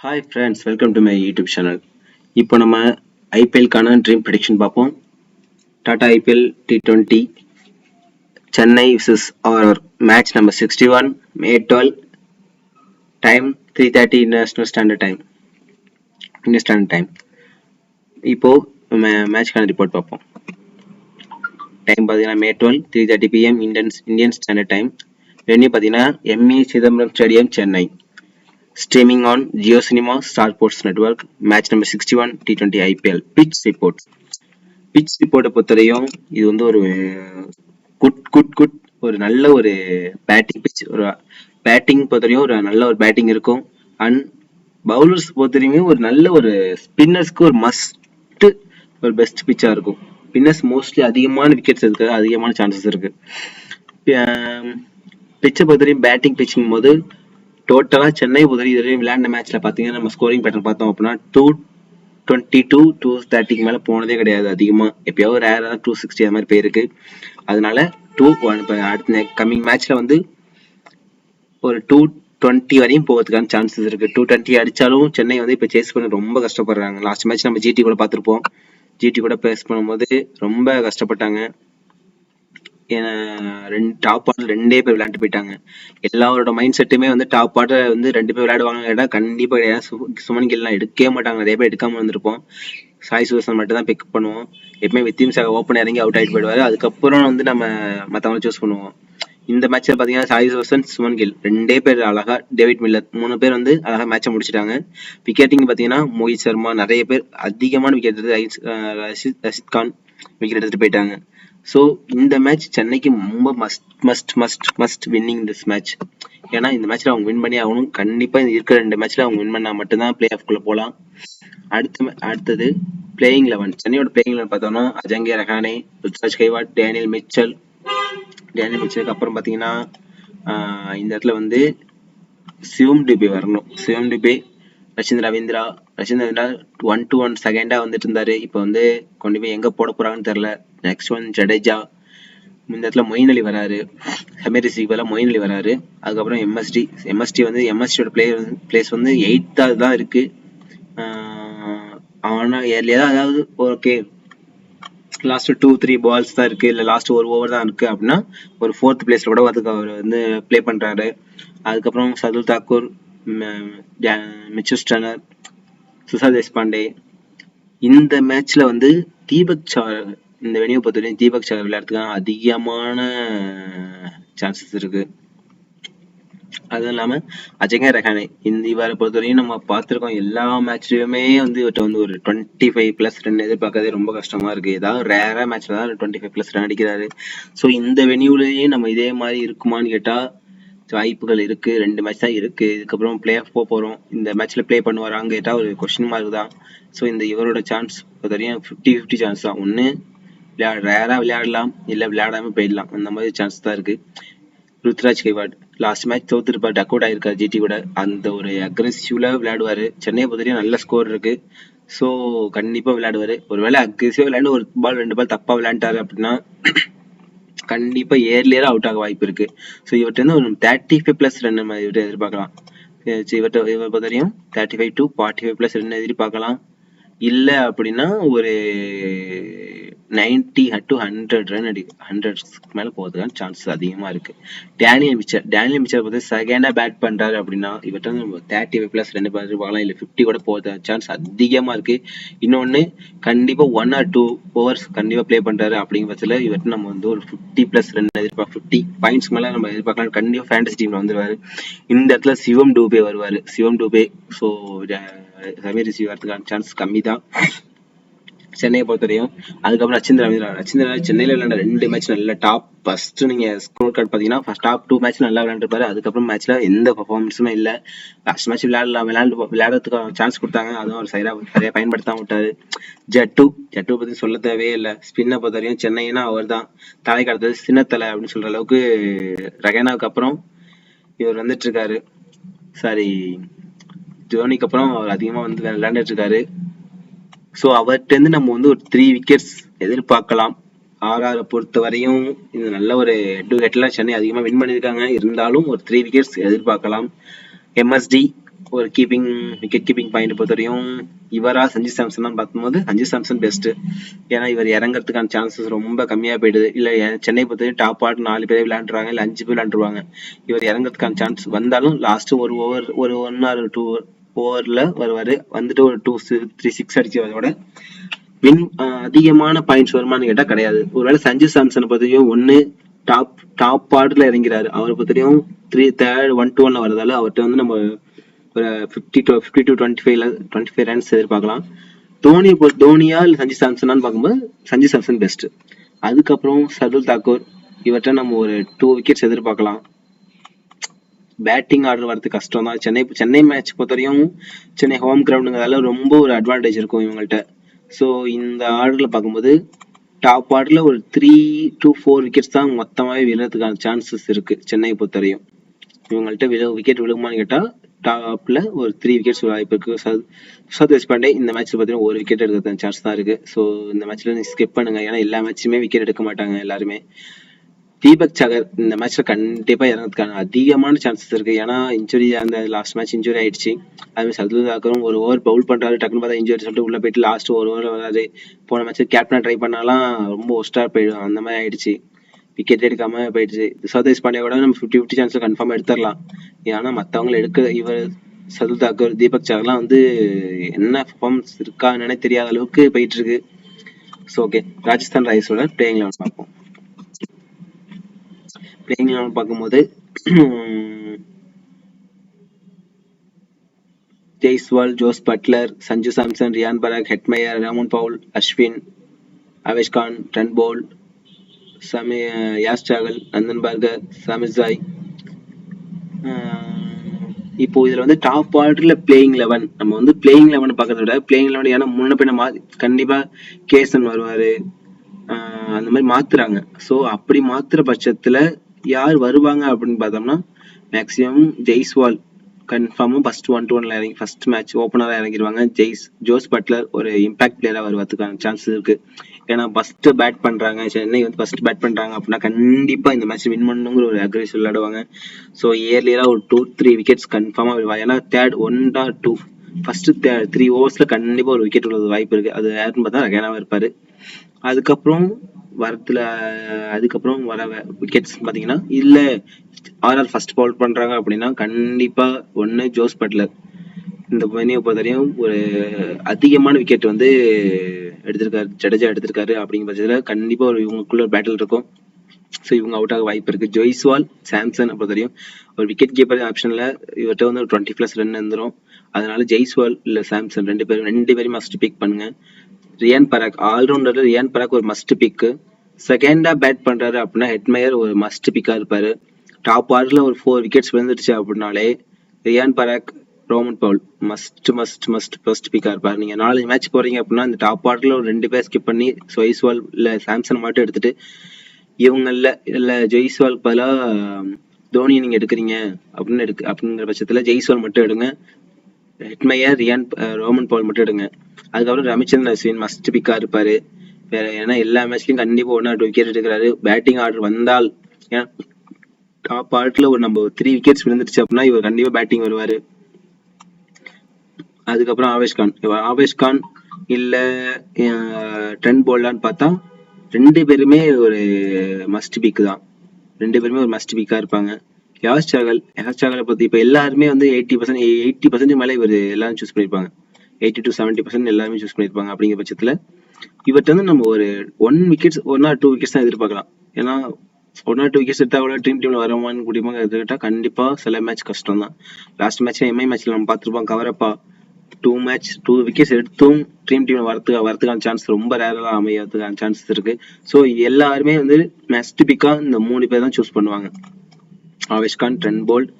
Hi friends, welcome to my YouTube channel. இப்போ நம்ம ஐபிஎல்கான ட்ரீம் ப்ரெடிக்ஷன் பார்ப்போம். Tata IPL T20 Chennai versus அவர் match number 61 May 12 time 3:30 international standard time. Indian standard time. இப்போ மேட்ச்க்கான report பார்ப்போம். டைம் பார்த்தீங்கன்னா May 12 3:30 PM Indian standard time. Venue பார்த்தீங்கன்னா ME Chidambaram stadium, Chennai. Streaming on Jio Cinema, Star Sports Network. Match number 61 T20 IPL. Pitch report. Pitch report பொறுத்தவரையும் இது வந்து ஒரு good ஒரு நல்ல ஒரு பேட்டிங் பிச். ஒரு பேட்டிங் பொறுத்தவரையும் ஒரு நல்ல ஒரு பேட்டிங் இருக்கும். அண்ட் பவுலர்ஸ் பொறுத்தவரையுமே ஒரு நல்ல ஒரு ஸ்பின்னர்ஸ்க்கு ஒரு மஸ்ட் ஒரு பெஸ்ட் பிச்சா இருக்கும். ஸ்பின்னர்ஸ் மோஸ்ட்லி அதிகமான விக்கெட்ஸ் இருக்கு, அதிகமான சான்சஸ் இருக்கு. பிச்சை பொறுத்தவரையும் பேட்டிங் பிச்சிங் போது டோட்டலா சென்னை இதுவரையும் விளையாண்ட மேட்ச்ல பாத்தீங்கன்னா நம்ம ஸ்கோரிங் பேட்டர்ன் பார்த்தோம் அப்படின்னா 222 230 மேல போனதே கிடையாது. அதிகமா எப்பயாவது ரேரா 260 அது மாதிரி போயிருக்கு. அதனால 2-1 அடுத்த கம்மிங் மேட்ச்ல வந்து ஒரு 220 வரையும் போகிறதுக்கான சான்சஸ் இருக்கு. 220 அடிச்சாலும் சென்னை வந்து இப்ப சேஸ் பண்ண ரொம்ப கஷ்டப்படுறாங்க. லாஸ்ட் மேட்ச் நம்ம ஜிடி கூட பார்த்திருப்போம். ஜிடி கூட பேஸ் பண்ணும்போது ரொம்ப கஷ்டப்பட்டாங்க. டாப் ஆர்டர் 2 பேர் விளையாண்டு போயிட்டாங்க. எல்லாரோட மைண்ட் செட்டுமே வந்து டாப் ஆர்டர் வந்து 2 பேர் விளையாடுவாங்க கேட்டா கண்டிப்பா கிடையாது. சுமன் கில்லாம் எடுக்கவே மாட்டாங்க. நிறைய பேர் எடுக்காம வந்திருப்போம். சாய் சுதர்சன் மட்டும் தான் பிக் பண்ணுவோம். எப்பவுமே வித்தியம் சாக ஓப்பன் இறங்கி அவுட் ஆயிட்டு போயிடுவாரு. அதுக்கப்புறம் வந்து நம்ம மத்தவங்க சூஸ் பண்ணுவோம். இந்த மேட்ச்ல பாத்தீங்கன்னா சாய் சுதர்சன், சுமன் கில் 2 பேர் அழகா, டேவிட் மில்லர் 3 பேர் வந்து அழகா மேட்சை முடிச்சிட்டாங்க. விக்கெட்டிங் பாத்தீங்கன்னா மோஹித் சர்மா நிறைய பேர் அதிகமான விக்கெட் எடுத்து, ரஷித் கான் விக்கெட் எடுத்துட்டு போயிட்டாங்க. ஸோ இந்த மேட்ச் சென்னைக்கு ரொம்ப மஸ்ட் வின்னிங் திஸ் மேட்ச். ஏன்னா இந்த மேட்ச்ல அவங்க வின் பண்ணி ஆகணும். கண்டிப்பா இருக்கிற 2 மேட்ச்ல அவங்க வின் பண்ணா மட்டும்தான் பிளே ஆஃப் குள்ள போகலாம். அடுத்தது பிளேயிங் 11. சென்னையோட பிளேயிங் 11 பார்த்தோம்னா அஜங்கே ரஹானே, ருத்ராஜ் கைவாட், டேனியல் மிச்சலுக்கு அப்புறம் பாத்தீங்கன்னா இந்த இடத்துல வந்து சிவம் டுபே வரணும். சிவம் டுபே, ரச்சின் ரவீந்திரா 1-1 செகண்டா வந்துட்டு இருந்தாரு. இப்போ வந்து கொண்டு போய் எங்க போட போறாங்கன்னு தெரியல. Next one Jadeja. இந்த இடத்துல மொயின் அலி வராரு. ஹமீர் ரிஷிக்கு மொயின் அலி வராரு. அதுக்கப்புறம் எம்எஸ்டி வந்து எம்எஸ்டியோட பிளேஸ் வந்து 8th தான் இருக்கு. ஆனா ஏர்லியா அதாவது ஓகே லாஸ்ட் 2-3 பால்ஸ் தான் இருக்கு, இல்ல லாஸ்ட் ஒரு ஓவர் தான் இருக்கு அப்படின்னா ஒரு 4th பிளேஸ்ல கூட அதுக்கு அவர் வந்து பிளே பண்றாரு. அதுக்கப்புறம் சதுல் தாக்கூர், மிச்சல் ஸ்டர்னர், சுஷாந்த் தேஷ்பாண்டே. இந்த மேட்ச்ல வந்து தீபக் சாகர், இந்த வெனியை பொறுத்தவரைக்கும் தீபக் சாகர் விளையாடுறதுக்கு அதிகமான சான்சஸ் இருக்கு. அதுவும் இல்லாம அஜங்கே ரஹானே இவரை பொறுத்தவரையும் நம்ம பார்த்திருக்கோம். எல்லா மேட்ச்லயுமே வந்து இவர்கிட்ட வந்து ஒரு 25+ ரன் எதிர்பார்க்கறதே ரொம்ப கஷ்டமா இருக்கு. ஏதாவது ரேரா மேட்ச்ல தான் 25+ ரன் அடிக்கிறாரு. ஸோ இந்த வெனியூலயும் நம்ம இதே மாதிரி இருக்குமான்னு கேட்டா வாய்ப்புகள் இருக்கு. 2 மேட்ச் தான் இருக்கு. இதுக்கப்புறம் பிளே ஆஃப் போறோம். இந்த மேட்ச்ல பிளே பண்ணுவாரான்னு கேட்டா ஒரு கொஸ்டின் மார்க் தான். ஸோ இந்த இவரோட சான்ஸ் பொறுத்தவரையும் 50-50 சான்ஸ் தான். ஒன்னு ரேரா விளையாடலாம், இல்ல விளையாடாம போயிடலாம். அந்த மாதிரி சான்ஸ் தான் இருக்கு. ருத்ராஜ் கைவாட் லாஸ்ட் மேட்ச் தோத்துருப்பாரு, டக் அவுட் ஆயிருக்காரு ஜிடி கூட. அந்த ஒரு அக்ரெசிவ்ல விளையாடுவாரு. சென்னையை பொறுத்தவரையும் நல்ல ஸ்கோர் இருக்கு. ஸோ கண்டிப்பா விளையாடுவாரு. ஒருவேளை அக்ரெசிவா விளையாண்டு ஒரு பால் 2 பால் தப்பா விளையாண்டாரு அப்படின்னா கண்டிப்பா ஏர்லியரா அவுட் ஆக வாய்ப்பு இருக்கு. ஸோ இவர்கிட்ட வந்து ஒரு 35+ ரன் நம்ம இவர்கிட்ட எதிர்பார்க்கலாம். இவர் பொறுத்தவரையும் 35 to 45+ ரன் எதிர்பார்க்கலாம். இல்ல அப்படின்னா ஒரு 90 to 100 ரன் 100 மேல போறதுக்கான சான்சஸ் அதிகமா இருக்கு. டேனியல் மிச்சர் வந்து செகண்டா பேட் பண்றாரு அப்படின்னா இவர்கிட்ட வந்து 35+ ரன் பார்க்கலாம், இல்ல 50 கூட போறது சான்ஸ் அதிகமா இருக்கு. இன்னொன்னு கண்டிப்பா 1 or 2 ஓவர்ஸ் கண்டிப்பா பிளே பண்றாரு அப்படிங்கிற பட்சத்துல இவர்கிட்ட நம்ம வந்து ஒரு 50+ ரன் எதிர்பார்க்க, 50 பாயிண்ட்ஸ் மேல நம்ம எதிர்பார்க்கலாம். கண்டிப்பா ஃபேண்டசி டீம்ல வந்துருவாரு. இந்த இடத்துல சிவம் டூபே வருவாரு. ஸோ ஹமீர் ரிஷி வரதுக்கான சான்ஸ் கம்மி தான் சென்னையை பொறுத்தவரையும். அதுக்கப்புறம் ரச்சின் ரவீந்திரா சென்னையில விளையாண்ட 2 மேட்ச் நல்ல டாப். ஃபர்ஸ்ட் நீங்க ஸ்கோர் கார்டு பாத்தீங்கன்னா டாப் 2 மேட்ச் நல்லா விளையாண்டுருப்பாரு. அதுக்கப்புறம் மேட்ச்ல எந்த பர்ஃபார்மன்ஸுமே இல்ல. லாஸ்ட் மேட்ச் விளையாடுறதுக்கு சான்ஸ் கொடுத்தாங்க, அதுவும் அவர் சரியா பயன்படுத்தாம விட்டாரு. ஜட்டு பத்தி சொல்ல தேவையே இல்லை. ஸ்பின்னை பொறுத்தவரையும் சென்னைன்னா அவர் தான் தலை கடத்தது சின்னத்தலை அப்படின்னு சொல்ற அளவுக்கு ரகேனாவுக்கு அப்புறம் இவர் வந்துட்டு இருக்காரு. சாரி, தோனிக்கு அப்புறம் அவர் அதிகமா வந்து விளையாண்டுட்டு இருக்காரு. ஸோ அவர்கிட்ட இருந்து நம்ம வந்து ஒரு 3 விக்கெட்ஸ் எதிர்பார்க்கலாம். ஆர்ஆரை பொறுத்த வரையும் இது நல்ல ஒரு ஹெட் டு ஹெட்ல சென்னை அதிகமா வின் பண்ணியிருக்காங்க. இருந்தாலும் ஒரு 3 விக்கெட்ஸ் எதிர்பார்க்கலாம். எம்எஸ்டி ஒரு விக்கெட் கீப்பிங் பாயிண்ட் பொறுத்தவரையும் இவரா சஞ்சு சாம்சன் பார்க்கும்போது சஞ்சு சாம்சன் பெஸ்ட். ஏன்னா இவர் இறங்குறதுக்கான சான்சஸ் ரொம்ப கம்மியா போயிடுது. இல்ல சென்னை பொறுத்தவரையும் டாப் ஆர்டர் 4 பேர் விளையாண்டுருவாங்க, இல்ல 5 பேர் விளையாண்டுருவாங்க. இவர் இறங்குறதுக்கான சான்ஸ் வந்தாலும் லாஸ்ட் ஒரு ஓவர், ஒரு 1 or 2 ஓவர்ல வருவாரு. வந்துட்டு ஒரு 2-3 6 அடிக்கிறதோட அதிகமான பாயிண்ட்ஸ் வருமானு கேட்டா கிடையாது. ஒருவேளை சஞ்சு சாம்சன் பொறுத்தவரையும் ஒன்னு டாப் ஆர்டர்ல இறங்கிறாரு, அவரை பொறுத்தவரையும் 1-1 வரதால அவர்கிட்ட வந்து நம்ம ஒரு 50 to 25 ரன்ஸ் எதிர்பார்க்கலாம். தோனியா இல்ல சஞ்சு சாம்சனான்னு பார்க்கும்போது சஞ்சு சாம்சன் பெஸ்ட். அதுக்கப்புறம் சர்துல் தாக்கூர், இவர்கிட்ட நம்ம ஒரு 2 விக்கெட்ஸ் எதிர்பார்க்கலாம். பேட்டிங் ஆர்டர் வரது கஷ்டம் தான். சென்னை மேட்ச் பொறுத்தவரையும் சென்னை ஹோம் கிரவுண்டுங்கிறதால ரொம்ப ஒரு அட்வான்டேஜ் இருக்கும் இவங்கள்ட்ட. ஸோ இந்த ஆர்டர்ல பார்க்கும்போது டாப் ஆர்டர்ல ஒரு 3 to 4 விக்கெட்ஸ் தான் மொத்தமாவே விழுறதுக்கான சான்சஸ் இருக்கு சென்னை பொறுத்தவரையும். இவங்கள்ட்ட விக்கெட் விழுகுமான்னு கேட்டா டாப்ல ஒரு 3 விக்கெட்ஸ் வாய்ப்பு இருக்கு. சர்துல் தேஷ்பாண்டே இந்த மேட்ச்ல பார்த்தீங்கன்னா 1 விக்கெட் எடுக்கிறதுக்கு சான்ஸ் தான் இருக்கு. ஸோ இந்த மேட்ச்ல நீ ஸ்கிப் பண்ணுங்க, ஏன்னா எல்லா மேட்சுமே விக்கெட் எடுக்க மாட்டாங்க எல்லாருமே. தீபக் சகர் இந்த மேட்ச்ல கண்டிப்பா இறங்கிறதுக்கான அதிகமான சான்சஸ் இருக்கு. ஏன்னா இன்ஜுரி, அந்த லாஸ்ட் மேட்ச் இன்ஜுரி ஆயிடுச்சு. அதுமாதிரி சர்துல் தாக்கூரும் ஒரு ஓவர் பவுல் பண்றாரு, டக்குன்னு பார்த்தா இன்ஜுரி சொல்லிட்டு உள்ள போயிட்டு லாஸ்ட் ஒரு ஓவர் வராது. போன மேட்ச் கேப்டனா ட்ரை பண்ணாலாம் ரொம்ப ஒஸ்டா போயிடும், அந்த மாதிரி ஆயிடுச்சு. விக்கெட் எடுக்காம போயிடுச்சு. சர்துல் தேஷ்பாண்டே கூட நம்ம 50-50 சான்ஸ்ல கன்ஃபார்ம் எடுத்துடலாம். ஏன்னா மற்றவங்களை இவர் சர்துல் தாக்கூர், தீபக் சகர்லாம் வந்து என்ன பெர்ஃபார்மன்ஸ் இருக்கான்னு தெரியாத அளவுக்கு போயிட்டு இருக்கு. ஸோ ஓகே, ராஜஸ்தான் ராயல்ஸோட பிளேயிங் லெவன் பார்ப்போம். பிளேயிங் லெவன் பார்க்கும்போது Jaiswal, Jos Buttler, Sanju Samson, Riyan Parag, Hetmyer, Rovman Powell, Ashwin, Avesh Khan, Trent Boult, Yuz Chahal, Nandre Burger, சமிர்சாய். இப்போ இதுல வந்து டாப் ஆர்டர்ல பிளேயிங் 11 நம்ம வந்து பிளேயிங் 11 பார்க்கறத விட பிளேயிங் 11 ஏன்னா முன்ன பின்ன கண்டிப்பா கேசன் வருவாரு, அந்த மாதிரி மாத்துறாங்க. ஸோ அப்படி மாத்துற பட்சத்துல யார் வருவாங்க அப்படின்னு பார்த்தோம்னா மேக்சிமம் ஜெய்ஸ்வால் கன்ஃபார்மும் ஃபர்ஸ்ட் 1-1 இறங்கி ஃபர்ஸ்ட் மேட்ச் ஓப்பனரா இறங்கிடுவாங்க. ஜோஸ் பட்லர் ஒரு இம்பாக்ட் பிளேயரா வருவதுக்கான சான்சஸ் இருக்கு. ஏன்னா ஃபர்ஸ்ட் பேட் பண்றாங்க, சென்னை வந்து ஃபர்ஸ்ட் பேட் பண்றாங்க அப்படின்னா கண்டிப்பா இந்த மேட்ச் வின் பண்ணுங்கிற ஒரு அக்ரெசிவ் விளையாடுவாங்க. ஸோ இயர்லியரா ஒரு 2-3 விக்கெட்ஸ் கன்ஃபார்மா விடுவாங்க. ஏன்னா தேர்ட் 1 or 2 ஃபர்ஸ்ட் 3 ஓவர்ஸ்ல கண்டிப்பா ஒரு விக்கெட் விழுவது வாய்ப்பு இருக்கு. அது யாருன்னு பார்த்தா ரகேனாவா இருப்பாரு. அதுக்கப்புறம் வர விக்கெட்ஸ் பாத்தீங்கன்னா இல்ல ஆர்ஆர் ஃபர்ஸ்ட் பவுல் பண்றாங்க அப்படின்னா கண்டிப்பா ஒன்னு ஜோஸ் பட்லர் இந்த பணியை பொறுத்தவரையும் ஒரு அதிகமான விக்கெட் வந்து எடுத்திருக்காரு, ஜடேஜா எடுத்திருக்காரு. அப்படிங்கிற பட்சத்துல கண்டிப்பா ஒரு இவங்களுக்குள்ள ஒரு பேட்டில் இருக்கும். ஸோ இவங்க அவுட் ஆக வாய்ப்பு இருக்கு. ஜெய்ஸ்வால், சாம்சன் பொறுத்தவரையும் ஒரு விக்கெட் கீப்பர் ஆப்ஷன்ல இவர்கிட்ட வந்து ஒரு 20+ ரன் வந்துடும். அதனால ஜெய்ஸ்வால் இல்ல சாம்சன் ரெண்டு பேரும் மஸ்ட் பிக் பண்ணுங்க. ரியான் பராக் ஆல்ரவுண்டர்ல ரியான் பராக் ஒரு மஸ்ட் பிக். செகண்டா பேட் பண்றாரு அப்படின்னா ஹெட்மயர் ஒரு மஸ்ட் பிக்கா இருப்பாரு. டாப் ஆர்டர்ல ஒரு 4 விக்கெட்ஸ் விழுந்துருச்சு அப்படின்னாலே Ryan Parag, Rovman Pavul must பிக்கா இருப்பாரு. நீங்க 4 மேட்ச் போறீங்க அப்படின்னா இந்த டாப் ஆர்டர்ல ஒரு 2 பேர் ஸ்கிப் பண்ணி ஜெய்ஸ்வால் இல்ல சாம்சன் மட்டும் எடுத்துட்டு இவங்கல்ல இல்ல ஜெய்ஸ்வால் பதிலா தோனி நீங்க எடுக்கிறீங்க அப்படிங்கிற பட்சத்துல ஜெய்ஸ்வால் மட்டும் எடுங்க. ஹெட்மயர், ரோமன் பவுல் மட்டும் எடுங்க. அதுக்கப்புறம் ரவிச்சந்திரன் அஸ்வின் மஸ்ட் பிக்கா இருப்பாரு. வேற ஏன்னா எல்லா மேட்ச்லயும் கண்டிப்பா 1 or 2 விக்கெட் எடுக்கிறாரு. பேட்டிங் ஆர்டர் வந்தால் டாப் ஆர்டர்ல ஒரு நம்ம 3 விக்கெட்ஸ் விழுந்துருச்சு அப்படின்னா இவர் கண்டிப்பா பேட்டிங் வருவாரு. அதுக்கப்புறம் ஆவேஷ் கான் இல்ல ட்ரெண்ட் போல்டான்னு பார்த்தா 2 பேருமே ஒரு மஸ்ட் பிக் தான். 2 பேருமே ஒரு மஸ்ட் பிக்கா இருப்பாங்க. யாஸ் சாகலை பத்தி இப்ப எல்லாருமே வந்து 80% மேல இவர் எல்லாரும் சூஸ் பண்ணிருப்பாங்க. 80 to 70% எல்லாருமே சூஸ் பண்ணிருப்பாங்க. அப்படிங்கிற பட்சத்துல இவர்கிட்ட வந்து நம்ம ஒரு 1 or 2 விக்கெட்ஸ் தான் எதிர்பார்க்கலாம். ஏன்னா 1 or 2 விக்கெட்ஸ் எடுத்தா கூட டீம்ல வரமான்னு முடியுமா எடுத்துக்கிட்டா கண்டிப்பா சில மேட்ச் கஷ்டம் தான். லாஸ்ட் மேட்ச்ல எம்ஐ மேட்ச்ல நம்ம பார்த்துருப்போம். கவரப்பா 2 விக்கெட்ஸ் எடுத்தும் டீம்ல வரதுக்கான சான்ஸ் ரொம்ப ரேரா அமையறதுக்கான சான்சஸ் இருக்கு. ஸோ எல்லாருமே வந்து மஸ்ட் பிக்கா இந்த 3 பேர் தான் சூஸ் பண்ணுவாங்க. Avesh Khan, Trent Boult,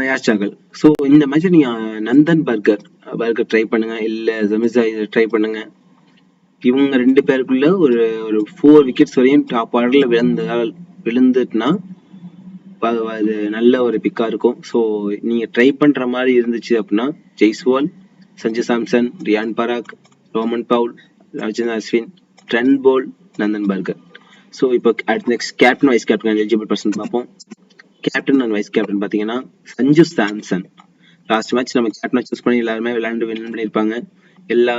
Yuz Chahal. So இந்த மேட்ச் நீங்க நந்தன் பார்கர் ட்ரை பண்ணுங்க, இல்ல சமிர்சாய் ட்ரை பண்ணுங்க. இவங்க 2 பேருக்குள்ள ஒரு 4 விக்கெட்ஸ் வரையும் டாப் ஆர்டர்ல விழுந்துட்டுனா அது நல்ல ஒரு பிக்கா இருக்கும். ஸோ நீங்க ட்ரை பண்ற மாதிரி இருந்துச்சு அப்படின்னா Jaiswal, Sanju Samson, Riyan Parag, Rovman Powell, Ravichandran Ashwin, Trent Boult, Nandre Burger. So இப்போ next captain vice captain eligible person பார்ப்போம். கேப்டன் அண்ட் வைஸ் கேப்டன் பாத்தீங்கன்னா சஞ்சு சாம்சன். லாஸ்ட் மேட்ச் நம்ம கேப்டனை சூஸ் பண்ணி எல்லாருமே விளையாண்டு வின் பண்ணியிருப்பாங்க. எல்லா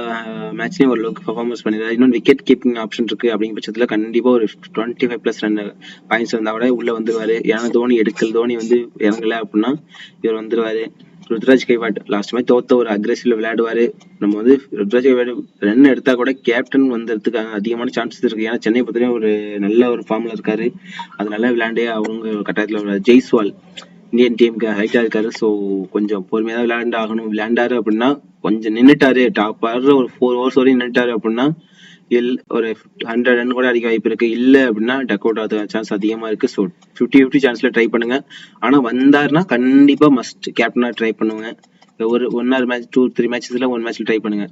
மேட்ச்லயும் ஓரளவுக்கு பெர்ஃபார்மன்ஸ் பண்ணிருக்காரு. இன்னொன்று விக்கெட் கீப்பிங் ஆப்ஷன் இருக்கு அப்படிங்கிற பட்சத்துல கண்டிப்பா ஒரு 25+ ரன் பாயிண்ட்ஸ் வந்தா கூட உள்ள வந்துருவாரு. ஏன்னா தோனி தோனி வந்து இறங்கல அப்படின்னா இவர் வந்துருவாரு. ருத்ராஜ் கைவாட் லாஸ்ட் மேட்ச் தோத்த ஒரு அக்ரெசிவ்ல விளையாடுவாரு. நம்ம வந்து ருத்ராஜ் கைவாட் ரன் எடுத்தா கூட கேப்டன் வந்ததுக்கு அதிகமான சான்சஸ் இருக்கு. ஏன்னா சென்னை பொறுத்தவரைக்கும் ஒரு நல்ல ஒரு ஃபார்ம்ல இருக்காரு. அதனால விளையாண்டே அவங்க கட்டாயத்துல ஜெய்ஸ்வால் இந்தியன் டீமுக்கு ஹைட்டா இருக்காரு. ஸோ கொஞ்சம் பொறுமையா தான் விளையாண்டு ஆகணும். விளையாண்டாரு அப்படின்னா கொஞ்சம் நின்னுட்டாரு, டாப் ஆடுற ஒரு 4 overs வரையும் நின்னுட்டாரு அப்படின்னா ஒரு 100 ரன் கூட அடிக்க வாய்ப்பு இருக்கு. இல்ல அப்படின்னா டக் அவுட் ஆக சான்ஸ் அதிகமா இருக்கு. ஸோ 50-50 சான்ஸ்ல ட்ரை பண்ணுங்க. ஆனா வந்தாருன்னா கண்டிப்பா மஸ்ட் கேப்டனா ட்ரை பண்ணுங்க. ஒரு 1 or மேட்ச் 2-3 மேட்சஸ்ல 1 மேட்ச்ல ட்ரை பண்ணுங்க.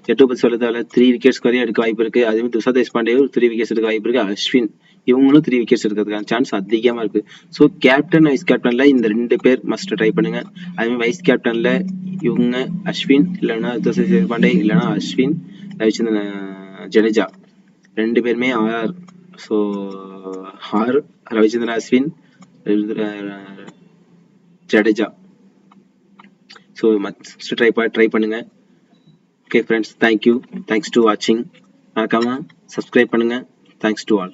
ஜட்டு பத்தி சொல்ல தேவையில்ல, 3 wickets வரையும் எடுக்க வாய்ப்பு இருக்கு. அதே மாதிரி துஷார் தேஷ்பாண்டே 3 wickets எடுக்க வாய்ப்பு இருக்கு. அஸ்வின் இவங்களும் 3 wickets எடுக்கிறதுக்கான சான்ஸ் அதிகமா இருக்கு. ஸோ கேப்டன் வைஸ் கேப்டன்ல இந்த 2 பேர் மஸ்ட் ட்ரை பண்ணுங்க. அதே மாதிரி வைஸ் கேப்டன்ல இவங்க அஸ்வின் இல்லைன்னா துஷார் தேஷ்பாண்டே இல்லைன்னா அஸ்வின் ரவிச்சந்திரன் ஜடேஜா 2 பேருமே R. So R Ravichandran Ashwin Jadeja. So must try பண்ணுங்க. Okay friends, thank you. Thanks to வாட்சிங். மறக்காம சப்ஸ்கிரைப் பண்ணுங்க. Thanks to all.